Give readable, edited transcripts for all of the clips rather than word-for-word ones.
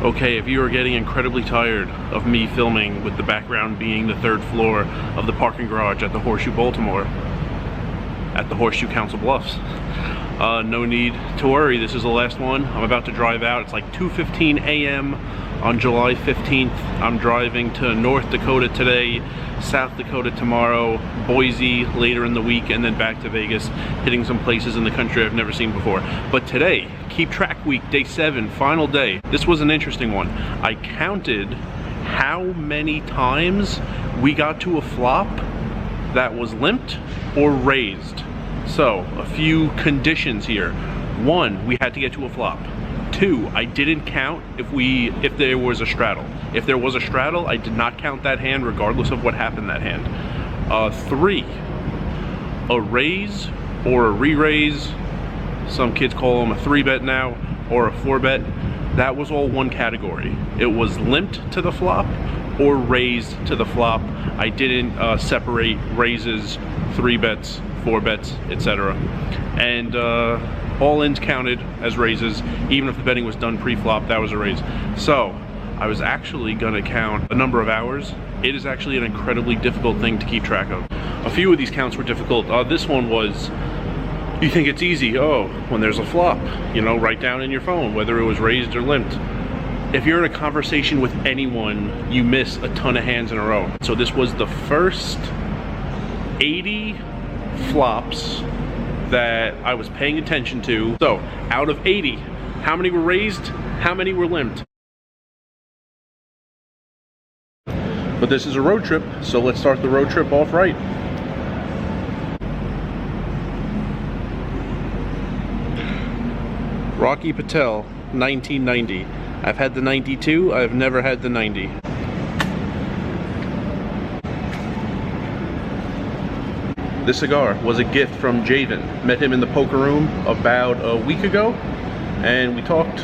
Okay, if you are getting incredibly tired of me filming with the background being the 3rd floor of the parking garage at the Horseshoe Baltimore, at the Horseshoe Council Bluffs, no need to worry, this is the last one. I'm about to drive out. It's like 2:15 a.m. on July 15th. I'm driving to North Dakota today, South Dakota tomorrow, Boise later in the week, and then back to Vegas, hitting some places in the country I've never seen before. But today, Keep Track Week, day 7, final day. This was an interesting one. I counted how many times we got to a flop that was limped or raised. So, a few conditions here. 1, we had to get to a flop. 2, I didn't count if there was a straddle. If there was a straddle, I did not count that hand regardless of what happened that hand. 3, a raise or a re-raise. Some kids call them a 3-bet now, or a 4-bet. That was all one category. It was limped to the flop or raised to the flop. I didn't separate raises, 3-bets, 4-bets, etc. And all ins counted as raises. Even if the betting was done pre-flop, that was a raise. So I was actually gonna count a number of hours. It is actually an incredibly difficult thing to keep track of. A few of these counts were difficult. This one was, you think it's easy. Oh, when there's a flop, you know, write down in your phone whether it was raised or limped. If you're in a conversation with anyone, you miss a ton of hands in a row. So this was the first 80 flops that I was paying attention to. So out of 80, how many were raised? How many were limped? But this is a road trip, so let's start the road trip off right. Rocky Patel, 1990. I've had the 92, I've never had the 90. This cigar was a gift from Javen. Met him in the poker room about a week ago, and we talked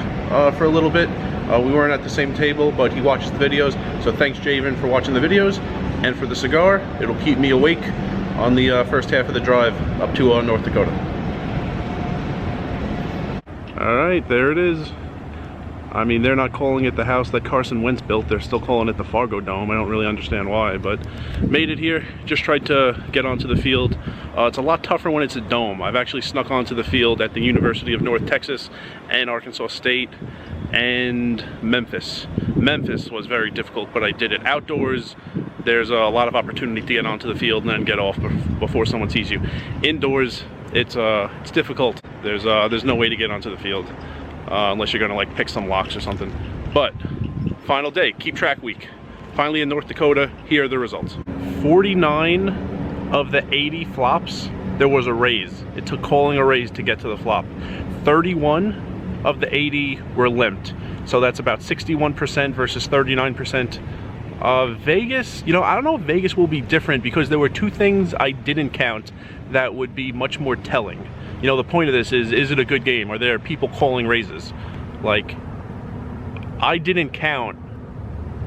for a little bit. We weren't at the same table, but he watches the videos, so thanks Javen for watching the videos, and for the cigar. It'll keep me awake on the first half of the drive up to North Dakota. Alright, there it is. I mean, they're not calling it the house that Carson Wentz built, they're still calling it the Fargodome. I don't really understand why, but made it here. Just tried to get onto the field. It's a lot tougher when it's a dome. I've actually snuck onto the field at the University of North Texas and Arkansas State and Memphis. Memphis was very difficult, but I did it outdoors. There's a lot of opportunity to get onto the field and then get off before someone sees you. Indoors, it's difficult. There's no way to get onto the field. Unless you're gonna like pick some locks or something. But final day, Keep Track Week. Finally in North Dakota, here are the results. 49 of the 80 flops, there was a raise. It took calling a raise to get to the flop. 31 of the 80 were limped. So that's about 61% versus 39%. Vegas, you know, I don't know if Vegas will be different because there were 2 things I didn't count that would be much more telling. You know, the point of this is it a good game? Are there people calling raises? Like, I didn't count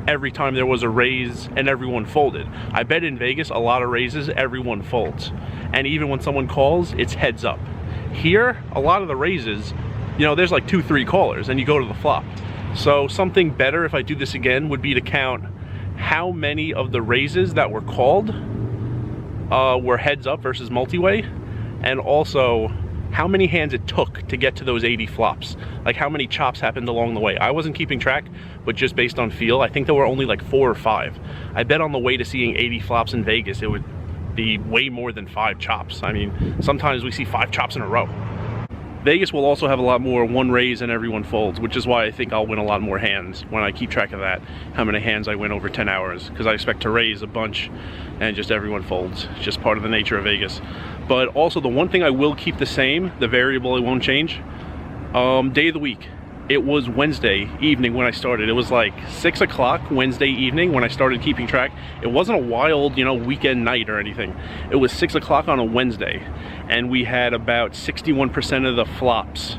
every time there was a raise and everyone folded. I bet in Vegas, a lot of raises, everyone folds. And even when someone calls, it's heads up. Here, a lot of the raises, you know, there's like 2, 3 callers and you go to the flop. So something better, if I do this again, would be to count how many of the raises that were called were heads up versus multi-way, and also how many hands it took to get to those 80 flops. Like how many chops happened along the way. I wasn't keeping track, but just based on feel, I think there were only like 4 or 5. I bet on the way to seeing 80 flops in Vegas, it would be way more than 5 chops. I mean, sometimes we see 5 chops in a row. Vegas will also have a lot more 1 raise and everyone folds, which is why I think I'll win a lot more hands when I keep track of that, how many hands I win over 10 hours, because I expect to raise a bunch and just everyone folds. It's just part of the nature of Vegas. But also the one thing I will keep the same, the variable it won't change, day of the week. It was Wednesday evening when I started. It was like 6 o'clock Wednesday evening when I started keeping track. It wasn't a wild, you know, weekend night or anything. It was 6 o'clock on a Wednesday, and we had about 61% of the flops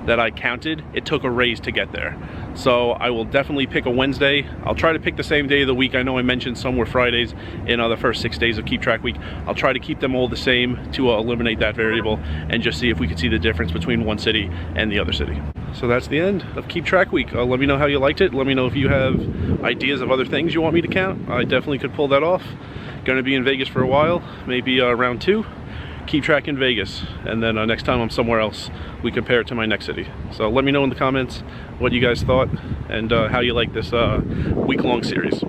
that I counted. It took a raise to get there. So I will definitely pick a Wednesday. I'll try to pick the same day of the week. I know I mentioned some were Fridays in the first 6 days of Keep Track Week. I'll try to keep them all the same to eliminate that variable and just see if we could see the difference between one city and the other city. So that's the end of Keep Track Week. Let me know how you liked it. Let me know if you have ideas of other things you want me to count. I definitely could pull that off. Gonna be in Vegas for a while, maybe round 2. Keep track in Vegas, and then next time I'm somewhere else, we compare it to my next city. So let me know in the comments what you guys thought and how you like this week-long series.